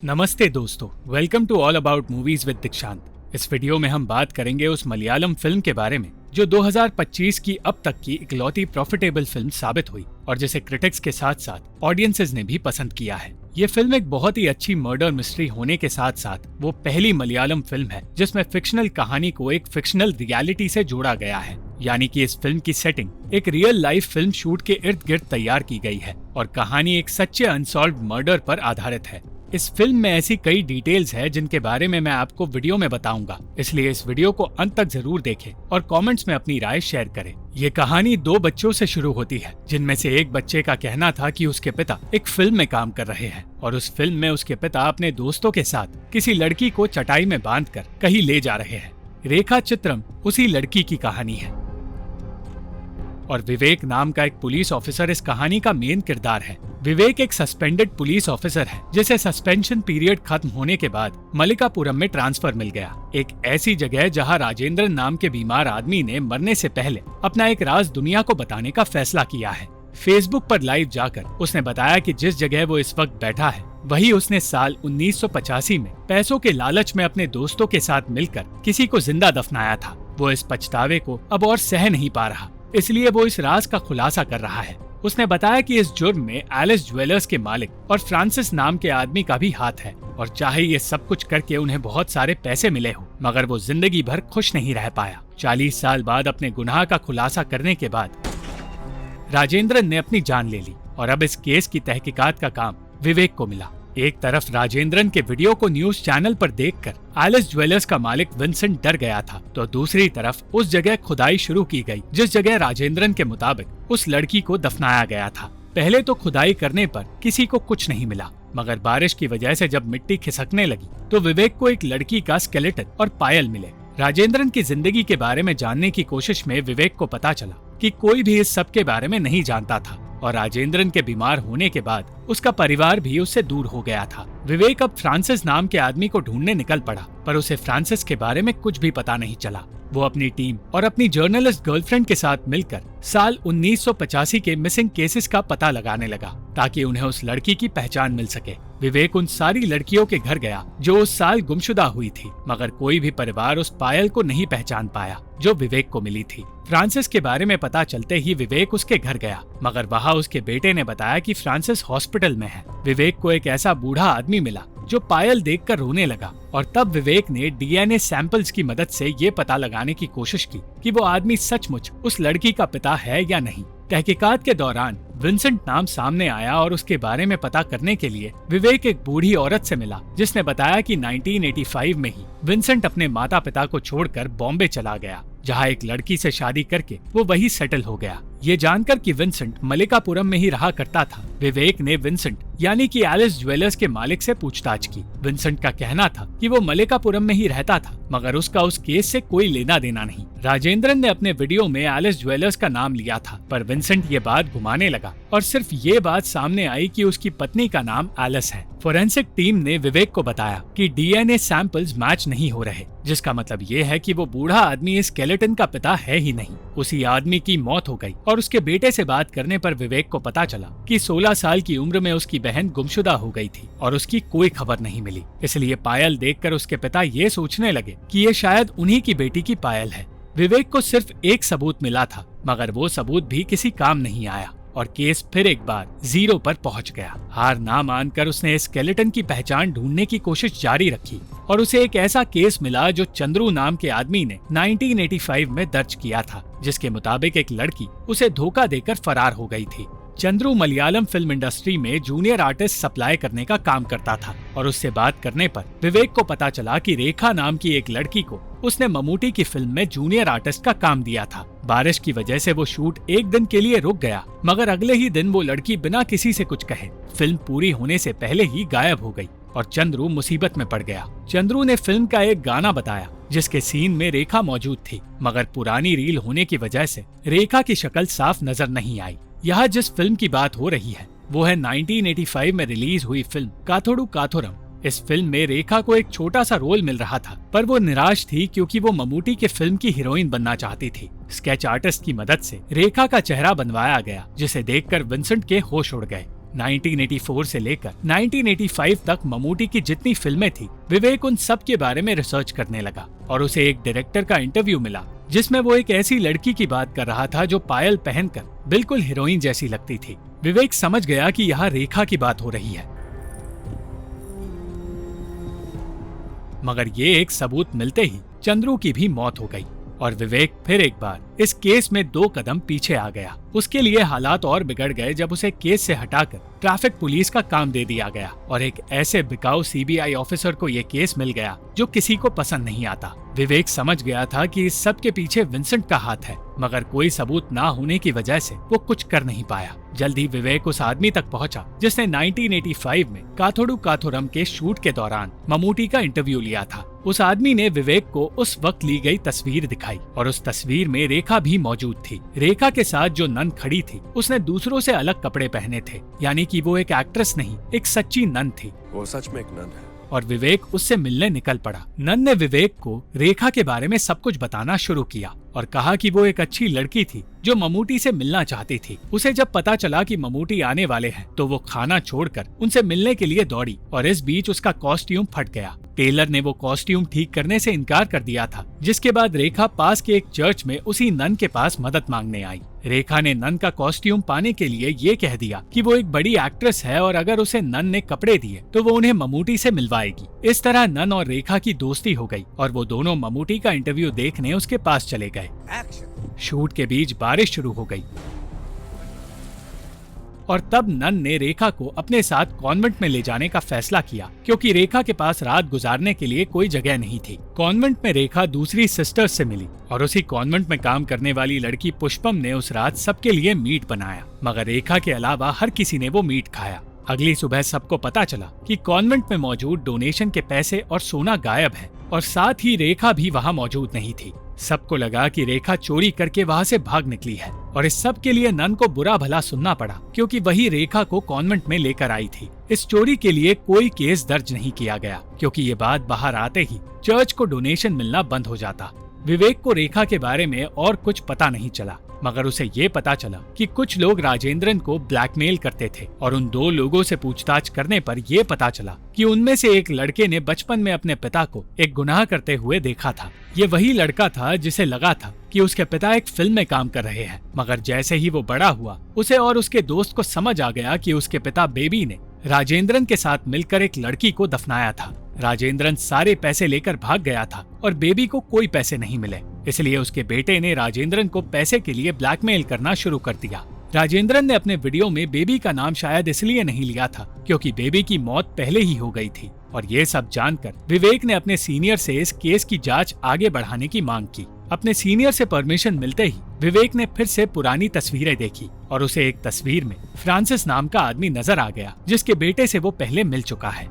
नमस्ते दोस्तों, welcome to all about movies with दीक्षांत। इस वीडियो में हम बात करेंगे उस मलयालम फिल्म के बारे में जो 2025 की अब तक की इकलौती प्रॉफिटेबल फिल्म साबित हुई और जिसे क्रिटिक्स के साथ साथ ऑडियंसेस ने भी पसंद किया है। ये फिल्म एक बहुत ही अच्छी मर्डर मिस्ट्री होने के साथ साथ वो पहली मलयालम फिल्म है जिसमें फिक्शनल कहानी को एक फिक्शनल रियलिटी से जोड़ा गया है। यानी कि इस फिल्म की सेटिंग एक रियल लाइफ फिल्म शूट के इर्द गिर्द तैयार की गई है और कहानी एक सच्चे अनसॉल्व्ड मर्डर पर आधारित है। इस फिल्म में ऐसी कई डिटेल्स है जिनके बारे में मैं आपको वीडियो में बताऊंगा, इसलिए इस वीडियो को अंत तक जरूर देखें और कमेंट्स में अपनी राय शेयर करें। ये कहानी दो बच्चों से शुरू होती है जिनमें से एक बच्चे का कहना था कि उसके पिता एक फिल्म में काम कर रहे हैं और उस फिल्म में उसके पिता अपने दोस्तों के साथ किसी लड़की को चटाई में बांधकर कहीं ले जा रहे हैं। रेखा चित्रम उसी लड़की की कहानी है और विवेक नाम का एक पुलिस ऑफिसर इस कहानी का मेन किरदार है। विवेक एक सस्पेंडेड पुलिस ऑफिसर है जिसे सस्पेंशन पीरियड खत्म होने के बाद मलिकापुरम में ट्रांसफर मिल गया, एक ऐसी जगह जहां राजेंद्रन नाम के बीमार आदमी ने मरने से पहले अपना एक राज दुनिया को बताने का फैसला किया है। फेसबुक पर लाइव जाकर उसने बताया कि जिस जगह वो इस वक्त बैठा है वही उसने साल 1985 में पैसों के लालच में अपने दोस्तों के साथ मिलकर किसी को जिंदा दफनाया था। वो इस पछतावे को अब और सह नहीं पा रहा, इसलिए वो इस राज का खुलासा कर रहा है। उसने बताया कि इस जुर्म में एलिस ज्वेलर्स के मालिक और फ्रांसिस नाम के आदमी का भी हाथ है और चाहे ये सब कुछ करके उन्हें बहुत सारे पैसे मिले हो, मगर वो जिंदगी भर खुश नहीं रह पाया। 40 साल बाद अपने गुनाह का खुलासा करने के बाद राजेंद्रन ने अपनी जान ले ली और अब इस केस की तहकीकात का काम विवेक को मिला। एक तरफ राजेंद्रन के वीडियो को न्यूज चैनल पर देखकर एलिस ज्वेलर्स का मालिक विंसेंट डर गया था, तो दूसरी तरफ उस जगह खुदाई शुरू की गई जिस जगह राजेंद्रन के मुताबिक उस लड़की को दफनाया गया था। पहले तो खुदाई करने पर किसी को कुछ नहीं मिला, मगर बारिश की वजह से जब मिट्टी खिसकने लगी तो विवेक को एक लड़की का स्केलेटन और पायल मिले। राजेंद्रन की जिंदगी के बारे में जानने की कोशिश में विवेक को पता चला कि कोई भी इस सब के बारे में नहीं जानता था और राजेंद्रन के बीमार होने के बाद उसका परिवार भी उससे दूर हो गया था। विवेक अब फ्रांसिस नाम के आदमी को ढूंढने निकल पड़ा, पर उसे फ्रांसिस के बारे में कुछ भी पता नहीं चला। वो अपनी टीम और अपनी जर्नलिस्ट गर्लफ्रेंड के साथ मिलकर साल 1985 के मिसिंग केसेस का पता लगाने लगा ताकि उन्हें उस लड़की की पहचान मिल सके। विवेक उन सारी लड़कियों के घर गया जो उस साल गुमशुदा हुई थी, मगर कोई भी परिवार उस पायल को नहीं पहचान पाया जो विवेक को मिली थी। फ्रांसिस के बारे में पता चलते ही विवेक उसके घर गया, मगर वहाँ उसके बेटे ने बताया कि फ्रांसिस हॉस्पिटल में है। विवेक को एक ऐसा बूढ़ा आदमी मिला जो पायल देखकर रोने लगा और तब विवेक ने डीएनए सैंपल्स की मदद से ये पता लगाने की कोशिश की कि वो आदमी सचमुच उस लड़की का पिता है या नहीं। तहकीकात के दौरान विंसेंट नाम सामने आया और उसके बारे में पता करने के लिए विवेक एक बूढ़ी औरत से मिला जिसने बताया कि 1985 में ही विंसेंट अपने माता पिता को छोड़कर बॉम्बे चला गया, जहां एक लड़की से शादी करके वो वही सेटल हो गया। ये जानकर कि विंसेंट मलिकापुरम में ही रहा करता था, विवेक ने विंसेंट यानी कि एलिस ज्वेलर्स के मालिक से पूछताछ की। विंसेंट का कहना था कि वो मलिकापुरम में ही रहता था, मगर उसका उस केस से कोई लेना देना नहीं। राजेंद्रन ने अपने वीडियो में एलिस ज्वेलर्स का नाम लिया था, पर विंसेंट ये बात घुमाने लगा और सिर्फ ये बात सामने आई कि उसकी पत्नी का नाम एलिस है। फोरेंसिक टीम ने विवेक को बताया कि डीएनए सैंपल्स मैच नहीं हो रहे, जिसका मतलब ये है कि वो बूढ़ा आदमी इस स्केलेटन का पिता है ही नहीं। उसी आदमी की मौत हो गई और उसके बेटे से बात करने पर विवेक को पता चला कि 16 साल की उम्र में उसकी बहन गुमशुदा हो गई थी और उसकी कोई खबर नहीं मिली। इसलिए पायल देखकर उसके पिता ये सोचने लगे कि ये शायद उन्हीं की बेटी की पायल है। विवेक को सिर्फ एक सबूत मिला था, मगर वो सबूत भी किसी काम नहीं आया और केस फिर एक बार 0 पर पहुंच गया। हार ना मानकर उसने स्केलेटन की पहचान ढूंढने की कोशिश जारी रखी और उसे एक ऐसा केस मिला जो चंद्रू नाम के आदमी ने 1985 में दर्ज किया था, जिसके मुताबिक एक लड़की उसे धोखा देकर फरार हो गई थी। चंद्रू मलयालम फिल्म इंडस्ट्री में जूनियर आर्टिस्ट सप्लाई करने का काम करता था और उससे बात करने पर विवेक को पता चला कि रेखा नाम की एक लड़की को उसने ममूटी की फिल्म में जूनियर आर्टिस्ट का काम दिया था। बारिश की वजह से वो शूट एक दिन के लिए रुक गया, मगर अगले ही दिन वो लड़की बिना किसी से कुछ कहे फिल्म पूरी होने से पहले ही गायब हो गई और चंद्रू मुसीबत में पड़ गया। चंद्रू ने फिल्म का एक गाना बताया जिसके सीन में रेखा मौजूद थी, मगर पुरानी रील होने की वजह से रेखा की शक्ल साफ नजर नहीं आई। यहाँ जिस फिल्म की बात हो रही है वो है 1985 में रिलीज हुई फिल्म काथोडु काथोरम। इस फिल्म में रेखा को एक छोटा सा रोल मिल रहा था, पर वो निराश थी क्योंकि वो ममूटी के फिल्म की हीरोइन बनना चाहती थी। स्केच आर्टिस्ट की मदद से रेखा का चेहरा बनवाया गया, जिसे देखकर विंसेंट के होश उड़ गए। 1984 से लेकर 1985 तक ममूटी की जितनी फिल्में थी, विवेक उन सब के बारे में रिसर्च करने लगा और उसे एक डायरेक्टर का इंटरव्यू मिला जिसमें वो एक ऐसी लड़की की बात कर रहा था जो पायल पहनकर बिल्कुल हीरोइन जैसी लगती थी। विवेक समझ गया कि यहाँ रेखा की बात हो रही है, मगर ये एक सबूत मिलते ही चंद्रू की भी मौत हो गई और विवेक फिर एक बार इस केस में 2 कदम पीछे आ गया। उसके लिए हालात और बिगड़ गए जब उसे केस से हटाकर ट्रैफिक पुलिस का काम दे दिया गया और एक ऐसे बिकाऊ सीबीआई ऑफिसर को ये केस मिल गया जो किसी को पसंद नहीं आता। विवेक समझ गया था कि इस सब के पीछे विंसेंट का हाथ है, मगर कोई सबूत ना होने की वजह से वो कुछ कर नहीं पाया। जल्द ही विवेक उस आदमी तक पहुंचा जिसने 1985 में काथोडू काथोरम के शूट के दौरान ममूटी का इंटरव्यू लिया था। उस आदमी ने विवेक को उस वक्त ली गई तस्वीर दिखाई और उस तस्वीर में रेखा भी मौजूद थी। रेखा के साथ जो नन खड़ी थी उसने दूसरों से अलग कपड़े पहने थे, यानी कि वो एक एक्ट्रेस नहीं, एक सच्ची नन थी। वो सच में एक नन है। और विवेक उससे मिलने निकल पड़ा। नन ने विवेक को रेखा के बारे में सब कुछ बताना शुरू किया और कहा कि वो एक अच्छी लड़की थी जो ममूटी से मिलना चाहती थी। उसे जब पता चला कि ममूटी आने वाले हैं तो वो खाना छोड़कर उनसे मिलने के लिए दौड़ी और इस बीच उसका कॉस्ट्यूम फट गया। टेलर ने वो कॉस्ट्यूम ठीक करने से इनकार कर दिया था, जिसके बाद रेखा पास के एक चर्च में उसी नन के पास मदद मांगने आई। रेखा ने नन का कॉस्ट्यूम पाने के लिए ये कह दिया कि वो एक बड़ी एक्ट्रेस है और अगर उसे नन ने कपड़े दिए तो वो उन्हें ममूटी से मिलवाएगी। इस तरह नन और रेखा की दोस्ती हो गई और वो दोनों ममूटी का इंटरव्यू देखने उसके पास चले गए। शूट के बीच बारिश शुरू हो गई और तब नन ने रेखा को अपने साथ कॉन्वेंट में ले जाने का फैसला किया, क्योंकि रेखा के पास रात गुजारने के लिए कोई जगह नहीं थी। कॉन्वेंट में रेखा दूसरी सिस्टर्स से मिली और उसी कॉन्वेंट में काम करने वाली लड़की पुष्पम ने उस रात सबके लिए मीट बनाया, मगर रेखा के अलावा हर किसी ने वो मीट खाया। अगली सुबह सबको पता चला कि कॉन्वेंट में मौजूद डोनेशन के पैसे और सोना गायब है और साथ ही रेखा भी वहाँ मौजूद नहीं थी। सबको लगा कि रेखा चोरी करके वहाँ से भाग निकली है और इस सब के लिए नन को बुरा भला सुनना पड़ा, क्योंकि वही रेखा को कॉन्वेंट में लेकर आई थी। इस चोरी के लिए कोई केस दर्ज नहीं किया गया, क्योंकि ये बात बाहर आते ही चर्च को डोनेशन मिलना बंद हो जाता। विवेक को रेखा के बारे में और कुछ पता नहीं चला, मगर उसे ये पता चला कि कुछ लोग राजेंद्रन को ब्लैकमेल करते थे और उन 2 लोगों से पूछताछ करने पर ये पता चला कि उनमें से एक लड़के ने बचपन में अपने पिता को एक गुनाह करते हुए देखा था। ये वही लड़का था जिसे लगा था कि उसके पिता एक फिल्म में काम कर रहे हैं, मगर जैसे ही वो बड़ा हुआ उसे और उसके दोस्त को समझ आ गया कि उसके पिता बेबी ने राजेंद्रन के साथ मिलकर एक लड़की को दफनाया था। राजेंद्रन सारे पैसे लेकर भाग गया था और बेबी को कोई पैसे नहीं मिले, इसलिए उसके बेटे ने राजेंद्रन को पैसे के लिए ब्लैकमेल करना शुरू कर दिया। राजेंद्रन ने अपने वीडियो में बेबी का नाम शायद इसलिए नहीं लिया था क्योंकि बेबी की मौत पहले ही हो गई थी। और ये सब जानकर विवेक ने अपने सीनियर से इस केस की जांच आगे बढ़ाने की मांग की। अपने सीनियर से परमिशन मिलते ही विवेक ने फिर से पुरानी तस्वीरें देखी और उसे एक तस्वीर में फ्रांसिस नाम का आदमी नजर आ गया, जिसके बेटे से वो पहले मिल चुका है।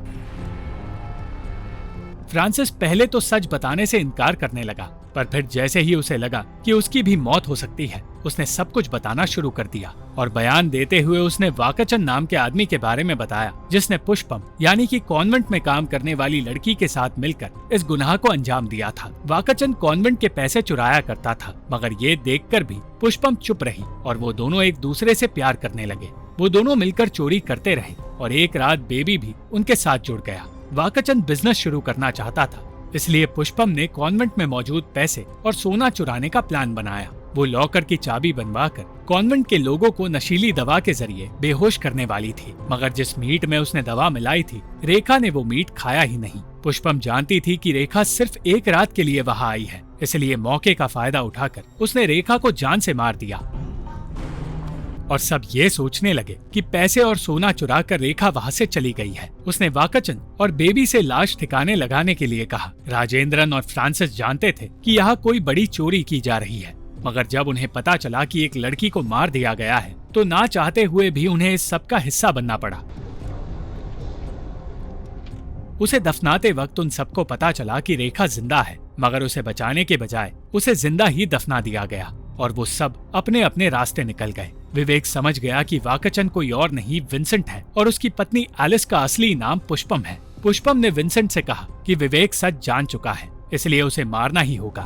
फ्रांसिस पहले तो सच बताने से इनकार करने लगा, पर फिर जैसे ही उसे लगा कि उसकी भी मौत हो सकती है, उसने सब कुछ बताना शुरू कर दिया और बयान देते हुए उसने वाकचन नाम के आदमी के बारे में बताया, जिसने पुष्पम यानी कि कॉन्वेंट में काम करने वाली लड़की के साथ मिलकर इस गुनाह को अंजाम दिया था। वाकचन कॉन्वेंट के पैसे चुराया करता था, मगर ये देखकर भी पुष्पम चुप रही और वो दोनों एक दूसरे से प्यार करने लगे। वो दोनों मिलकर चोरी करते रहे और एक रात बेबी भी उनके साथ जुड़ गया। वाकचंद बिजनेस शुरू करना चाहता था, इसलिए पुष्पम ने कॉन्वेंट में मौजूद पैसे और सोना चुराने का प्लान बनाया। वो लॉकर की चाबी बनवाकर कॉन्वेंट के लोगों को नशीली दवा के जरिए बेहोश करने वाली थी, मगर जिस मीट में उसने दवा मिलाई थी, रेखा ने वो मीट खाया ही नहीं। पुष्पम जानती थी कि रेखा सिर्फ एक रात के लिए वहाँ आई है, इसलिए मौके का फायदा उठाकर उसने रेखा को जान से मार दिया। और सब ये सोचने लगे कि पैसे और सोना चुरा कर रेखा वहाँ से चली गई है। उसने वाकचंद और बेबी से लाश ठिकाने लगाने के लिए कहा। राजेंद्रन और फ्रांसिस जानते थे कि यहाँ कोई बड़ी चोरी की जा रही है, मगर जब उन्हें पता चला कि एक लड़की को मार दिया गया है तो ना चाहते हुए भी उन्हें इस सब का हिस्सा बनना पड़ा। उसे दफनाते वक्त उन सबको पता चला कि रेखा जिंदा है, मगर उसे बचाने के बजाय उसे जिंदा ही दफना दिया गया और वो सब अपने अपने रास्ते निकल गए। विवेक समझ गया कि वाकचंद कोई और नहीं विंसेंट है और उसकी पत्नी एलिस का असली नाम पुष्पम है। पुष्पम ने विंसेंट से कहा कि विवेक सच जान चुका है, इसलिए उसे मारना ही होगा।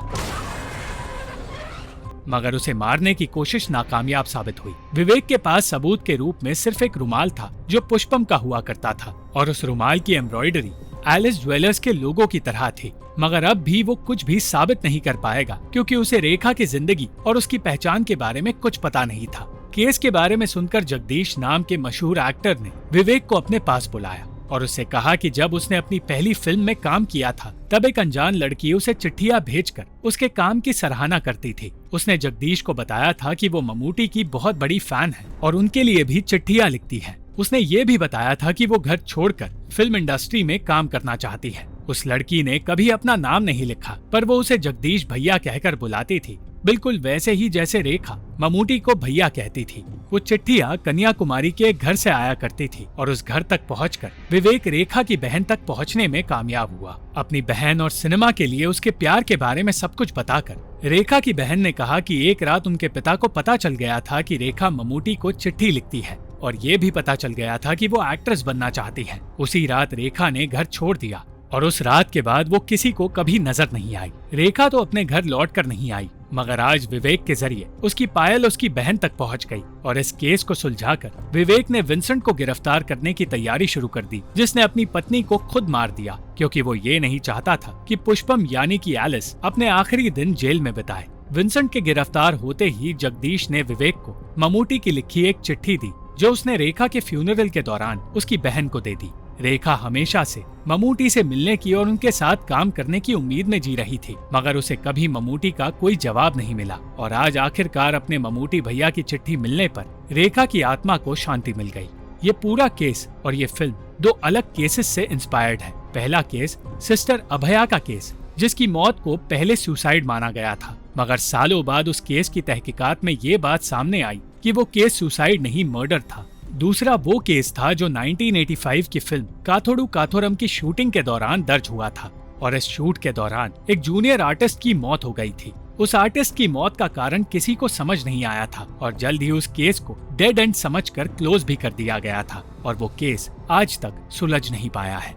मगर उसे मारने की कोशिश नाकामयाब साबित हुई। विवेक के पास सबूत के रूप में सिर्फ एक रुमाल था जो पुष्पम का हुआ करता था और उस रुमाल की एम्ब्रॉयडरी एलिस ज्वेलर्स के लोगो की तरह थी। मगर अब भी वो कुछ भी साबित नहीं कर पाएगा क्योंकि उसे रेखा की जिंदगी और उसकी पहचान के बारे में कुछ पता नहीं था। केस के बारे में सुनकर जगदीश नाम के मशहूर एक्टर ने विवेक को अपने पास बुलाया और उससे कहा कि जब उसने अपनी पहली फिल्म में काम किया था तब एक अनजान लड़की उसे चिट्ठियां भेजकर उसके काम की सराहना करती थी। उसने जगदीश को बताया था कि वो ममूटी की बहुत बड़ी फैन है और उनके लिए भी चिट्ठियां लिखती है। उसने ये भी बताया था कि वो घर छोड़कर फिल्म इंडस्ट्री में काम करना चाहती है। उस लड़की ने कभी अपना नाम नहीं लिखा पर वो उसे जगदीश भैया कहकर बुलाती थी, बिल्कुल वैसे ही जैसे रेखा ममूटी को भैया कहती थी। वो चिट्ठियां कन्याकुमारी के घर से आया करती थी और उस घर तक पहुंचकर विवेक रेखा की बहन तक पहुंचने में कामयाब हुआ। अपनी बहन और सिनेमा के लिए उसके प्यार के बारे में सब कुछ बताकर रेखा की बहन ने कहा कि एक रात उनके पिता को पता चल गया था कि रेखा ममूटी को चिट्ठी लिखती है और ये भी पता चल गया था कि वो एक्ट्रेस बनना चाहती है। उसी रात रेखा ने घर छोड़ दिया और उस रात के बाद वो किसी को कभी नजर नहीं आई। रेखा तो अपने घर लौट कर नहीं आई, मगर आज विवेक के जरिए उसकी पायल उसकी बहन तक पहुंच गई और इस केस को सुलझाकर विवेक ने विंसेंट को गिरफ्तार करने की तैयारी शुरू कर दी, जिसने अपनी पत्नी को खुद मार दिया क्योंकि वो ये नहीं चाहता था कि पुष्पम यानी कि एलिस अपने आखिरी दिन जेल में बिताए। विंसेंट के गिरफ्तार होते ही जगदीश ने विवेक को ममूटी की लिखी एक चिट्ठी दी जो उसने रेखा के फ्यूनरल के दौरान उसकी बहन को दे दी। रेखा हमेशा से ममूटी से मिलने की और उनके साथ काम करने की उम्मीद में जी रही थी, मगर उसे कभी ममूटी का कोई जवाब नहीं मिला और आज आखिरकार अपने ममूटी भैया की चिट्ठी मिलने पर रेखा की आत्मा को शांति मिल गई। ये पूरा केस और ये फिल्म दो अलग केसेस से इंस्पायर्ड है। पहला केस सिस्टर अभया का केस, जिसकी मौत को पहले सुसाइड माना गया था, मगर सालों बाद उस केस की तहकीकात में ये बात सामने आई कि वो केस सुसाइड नहीं मर्डर था। दूसरा वो केस था जो 1985 की फिल्म काथोडू काथोरम की शूटिंग के दौरान दर्ज हुआ था और इस शूट के दौरान एक जूनियर आर्टिस्ट की मौत हो गई थी। उस आर्टिस्ट की मौत का कारण किसी को समझ नहीं आया था और जल्द ही उस केस को डेड एंड समझकर क्लोज भी कर दिया गया था और वो केस आज तक सुलझ नहीं पाया है।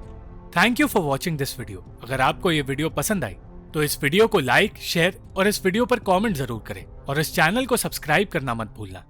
Thank you for watching this video. अगर आपको ये वीडियो पसंद आई तो इस वीडियो को लाइक, शेयर और इस वीडियो पर कमेंट जरूर करें और इस चैनल को सब्सक्राइब करना मत भूलना।